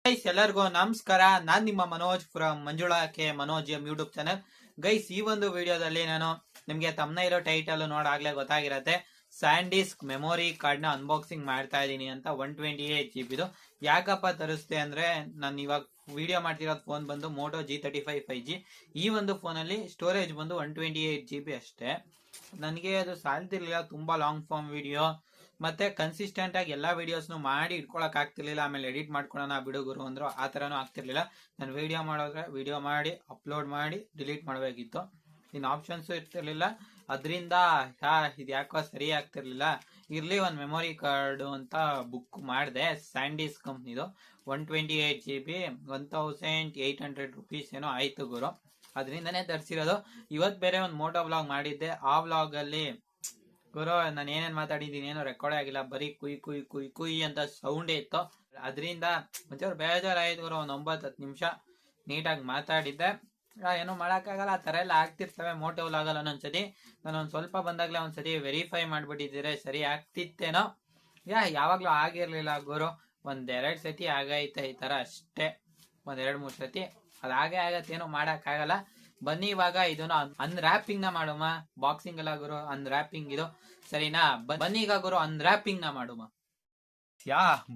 Guys ಎಲ್ಲರಿಗೂ ನಮಸ್ಕಾರ. ನಾನ್ ನಿಮ್ಮ Manoj from Manjula K Manoj YouTube channel. Guys ಈ ಒಂದು ವಿಡಿಯೋದಲ್ಲಿ ನಾನು ನಿಮ್ಗೆ ತಮ್ನೈಲ್ ಟೈಟಲ್ ನೋಡಾಗ್ಲೇ ಗೊತ್ತಾಗಿರತ್ತೆ. ಸ್ಯಾಂಡಿಸ್ಕ್ ಮೆಮೊರಿ ಕಾರ್ಡ್ ನ ಅನ್ಬಾಕ್ಸಿಂಗ್ ಮಾಡ್ತಾ ಇದೀನಿ ಅಂತ 128 GB. ಯಾಕಪ್ಪ ತರಿಸ್ತೆ ಅಂದ್ರೆ ನಾನು ಇವಾಗ ವಿಡಿಯೋ ಮಾಡ್ತಿರೋದು ಫೋನ್ ಬಂದು ಮೋಟೋ G35 5G. ಈ ಒಂದು ಫೋನ್ ಅಲ್ಲಿ ಸ್ಟೋರೇಜ್ ಬಂದು 128 GB ಅಷ್ಟೇ. ನನಗೆ ಅದು ಸಾಲ್ತಿರ್ಲಿಲ್ಲ, ತುಂಬಾ ಲಾಂಗ್ ಫಾರ್ಮ್ ವಿಡಿಯೋ ಮತ್ತೆ ಕನ್ಸಿಸ್ಟೆಂಟ್ ಆಗಿ ಎಲ್ಲಾ ವಿಡಿಯೋಸ್ನು ಮಾಡಿ ಇಟ್ಕೊಳಕ್ ಆಗ್ತಿರ್ಲಿಲ್ಲ. ಆಮೇಲೆ ಎಡಿಟ್ ಮಾಡ್ಕೊಳ್ಳೋಣ ಬಿಡುಗರು ಅಂದ್ರು, ಆ ತರನು ಆಗ್ತಿರ್ಲಿಲ್ಲ. ನಾನು ವಿಡಿಯೋ ಮಾಡೋದ್ರೆ ವಿಡಿಯೋ ಮಾಡಿ ಅಪ್ಲೋಡ್ ಮಾಡಿ ಡಿಲೀಟ್ ಮಾಡಬೇಕಿತ್ತು, ಇನ್ ಆಪ್ಷನ್ಸ್ ಇರ್ತಿರ್ಲಿಲ್ಲ. ಅದರಿಂದ ಇದು ಯಾಕೋ ಸರಿ ಆಗ್ತಿರ್ಲಿಲ್ಲ. ಇರ್ಲಿ ಒಂದು ಮೆಮೊರಿ ಕಾರ್ಡ್ ಅಂತ ಬುಕ್ ಮಾಡಿದೆ. ಸ್ಯಾಂಡಿಸ್ ಕಂಪ್ನಿದು 128 GB 1800 rupees ಏನೋ ಆಯ್ತು ಗುರು. ಅದರಿಂದನೇ ತರಿಸಿರೋದು. ಇವತ್ತು ಬೇರೆ ಒಂದು ಮೋಟೋ ವ್ಲಾಗ್ ಮಾಡಿದ್ದೆ. ಆ ವ್ಲಾಗ್ ಅಲ್ಲಿ ಗುರು ನಾನು ಏನೇನ್ ಮಾತಾಡಿದ್ದೀನಿ ಏನೋ ರೆಕಾರ್ಡ್ ಆಗಿಲ್ಲ, ಬರೀ ಕುಯ್ ಕುಯ್ ಕುಯ್ ಕುಯ್ ಅಂತ ಸೌಂಡೇ ಇತ್ತು. ಅದರಿಂದ ಒಂಚೂರು ಬೇಜಾರಾಯ್ತು ಗುರು. ಒಂದು 9-10 ನಿಮಿಷ ನೀಟಾಗಿ ಮಾತಾಡಿದ್ದೆ. ಏನೋ ಮಾಡಕ್ಕಾಗಲ್ಲ, ಆ ತರ ಎಲ್ಲ ಆಗ್ತಿರ್ತವೆ ಮೋಟೋ ವ್ಲಾಗಲ್ಲ. ಒಂದೊಂದ್ಸತಿ ನಾನೊಂದ್ ಸ್ವಲ್ಪ ಬಂದಾಗ್ಲೇ ಒಂದ್ಸತಿ ವೆರಿಫೈ ಮಾಡ್ಬಿಟ್ಟಿದ್ರೆ ಸರಿ ಆಗ್ತಿತ್ತೇನೋ. ಯಾವಾಗ್ಲೂ ಆಗಿರ್ಲಿಲ್ಲ ಗುರು. 1-2 ಸತಿ ಆಗೈತೆ ಈ ತರ ಅಷ್ಟೇ, 1-2-3 ಸತಿ ಅದಾಗೆ ಆಗತ್ತೇನೋ ಮಾಡಕ್ಕಾಗಲ್ಲ. ಬನ್ನಿ ಇವಾಗ ಇದನ್ನು ಅನ್ರ್ಯಾಪಿಂಗ್ ನ ಮಾಡುಮ. ಬಾಕ್ಸಿಂಗ್ ಅಲ್ಲ ಗುರು, ಅನ್ರ್ಯಾಪಿಂಗ್ ಇದು ಸರಿನಾ? ಬನ್ನಿ ಈಗ ಗುರು ಅನ್ರ್ಯಾಪಿಂಗ್ ನ ಮಾಡುಮ.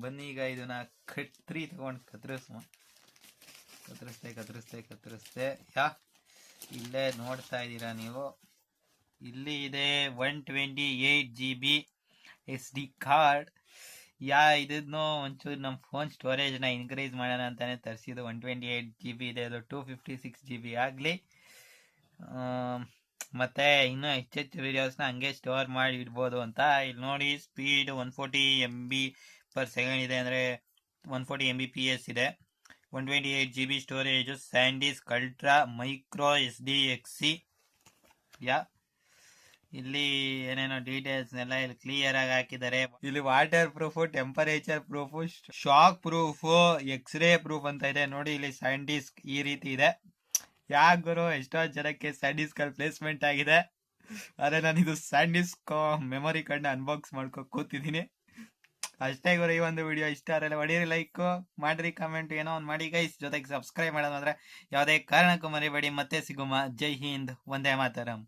ಬನ್ನಿ ಈಗ ಇದನ್ನ ಕತ್ರಿ ತಗೊಂಡ್ ಕತ್ತರಿಸ್ತೆ. ಇಲ್ಲೇ ನೋಡ್ತಾ ಇದ್ದೀರಾ ನೀವು, ಇಲ್ಲಿ ಇದೆ 128 GB SD ಕಾರ್ಡ್. ಇದನ್ನು ಒಂಚೂರು ನಮ್ಮ ಫೋನ್ ಸ್ಟೋರೇಜ್ ನ ಇನ್ಕ್ರೀಸ್ ಮಾಡೋಣ ಅಂತಾನೆ ತರಿಸಿದ್ದು. 128 GB ಇದೆ, ಅದು 256 GB ಆಗ್ಲಿ. ಮತ್ತೆ ಇನ್ನೂ ಹೆಚ್ಚೆಚ್ಚು ವಿಡಿಯೋಸ್ನ ಹಂಗೆ ಸ್ಟೋರ್ ಮಾಡಿ ಇಡ್ಬೋದು ಅಂತ. ಇಲ್ಲಿ ನೋಡಿ, ಸ್ಪೀಡ್ 140 MB/s ಇದೆ, ಅಂದರೆ 140 Mbps ಇದೆ. 128 GB storage, ಸ್ಯಾಂಡಿಸ್ಕ್ ultra micro SDXC. ಇಲ್ಲಿ ಏನೇನೋ ಡೀಟೇಲ್ಸ್ ಎಲ್ಲ ಇಲ್ಲಿ ಕ್ಲಿಯರ್ ಆಗಿ ಹಾಕಿದ್ದಾರೆ. ಇಲ್ಲಿ water proof, temperature proof, shock proof, x-ray proof ಅಂತ ಇದೆ. ನೋಡಿ ಇಲ್ಲಿ ಸ್ಯಾಂಡಿಸ್ಕ್ ಈ ರೀತಿ ಇದೆ. ಗುರು ಎಷ್ಟೋ ಜನಕ್ಕೆ ಸ್ಯಾಂಡಿಸ್ಕ್ ಅಲ್ಲಿ ಪ್ಲೇಸ್ಮೆಂಟ್ ಆಗಿದೆ, ಆದ್ರೆ ನಾನಿದು ಸ್ಯಾಂಡಿಸ್ಕ್ ಮೆಮೊರಿ ಕಾರ್ಡ್ ನ ಅನ್ಬಾಕ್ಸ್ ಮಾಡ್ಕೊ ಕೂತಿದ್ದೀನಿ ಅಷ್ಟೇ ಗುರು. ಈ ಒಂದು ವಿಡಿಯೋ ಇಷ್ಟ ಆದರೆ ಹೊಡೀರಿ, ಲೈಕ್ ಮಾಡ್ರಿ, ಕಮೆಂಟ್ ಏನೋ ಒಂದು ಮಾಡಿ ಗೈಸ್. ಜೊತೆಗೆ ಸಬ್ಸ್ಕ್ರೈಬ್ ಮಾಡೋದಂದ್ರೆ ಯಾವುದೇ ಕಾರಣಕ್ಕೂ ಮರಿಬೇಡಿ. ಮತ್ತೆ ಸಿಗುಮ. ಜೈ ಹಿಂದ್, ವಂದೇ ಮಾತರಂ.